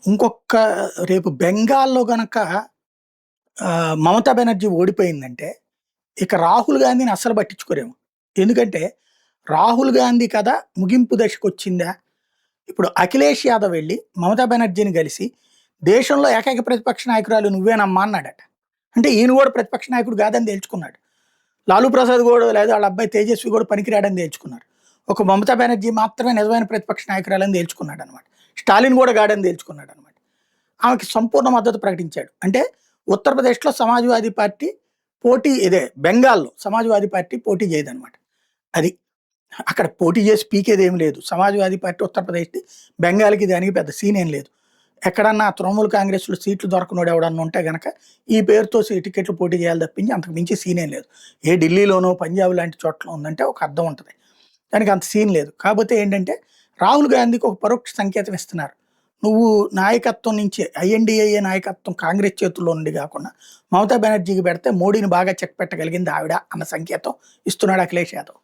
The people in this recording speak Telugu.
ఇంకొక రేపు బెంగాల్‌లో గనక మమతా బెనర్జీ ఓడిపోయిందంటే, ఇక రాహుల్ గాంధీని అస్సలు పట్టించుకోరేమో. ఎందుకంటే, రాహుల్ గాంధీ కథ ముగింపు దశకొచ్చిందా? ఇప్పుడు అఖిలేష్ యాదవ్ వెళ్లి మమతా బెనర్జీని కలిసి, దేశంలో ఏకైక ప్రతిపక్ష నాయకురాలు నువ్వేనమ్మా అన్నాడట. అంటే ఈయన కూడా ప్రతిపక్ష నాయకుడు కాదని తేల్చుకున్నాడు. లాలూ ప్రసాద్ కూడా లేదా వాళ్ళ అబ్బాయి తేజస్వి కూడా పనికిరాడని తేల్చుకున్నారు. ఒక మమతా బెనర్జీ మాత్రమే నిజమైన ప్రతిపక్ష నాయకురాలని తేల్చుకున్నాడనమాట. స్టాలిన్ కూడా గాడని తేల్చుకున్నాడనమాట. ఆమెకి సంపూర్ణ మద్దతు ప్రకటించాడు. అంటే ఉత్తరప్రదేశ్‌లో సమాజ్‌వాదీ పార్టీ పోటీ బెంగాల్‌లో సమాజ్‌వాదీ పార్టీ పోటీ చేయదనమాట. అది. అక్కడ పోటీ చేసి పీకేదేమి లేదు. సమాజ్‌వాదీ పార్టీ ఉత్తరప్రదేశ్‌ది, బెంగాల్‌కి దానికి పెద్ద సీన్ ఏం లేదు. ఎక్కడన్నా తృణమూల్ కాంగ్రెస్‌లో సీట్లు దొరకనోడు ఎవడన్నా ఉంటే గనక ఈ పేరుతో టికెట్లు పోటీ చేయాలి తప్పించి అంతకు మించి సీన్ ఏం లేదు. ఢిల్లీలోనో, పంజాబ్ లాంటి చోట్ల ఉందంటే ఒక అర్థం ఉంటది. దానికి అంత సీన్ లేదు. కాకపోతే ఏంటంటే రాహుల్ గాంధీకి ఒక పరోక్ష సంకేతం ఇస్తున్నారు. నువ్వు నాయకత్వం నుంచి ఐఎన్‌డీఏ నాయకత్వం కాంగ్రెస్ చేతుల్లో నుండి కాకుండా మమతా బెనర్జీకి పెడితే మోడీని బాగా చెక్ పెట్టగలిగింది ఆవిడ అన్న సంకేతం ఇస్తున్నాడు అఖిలేష్ యాదవ్.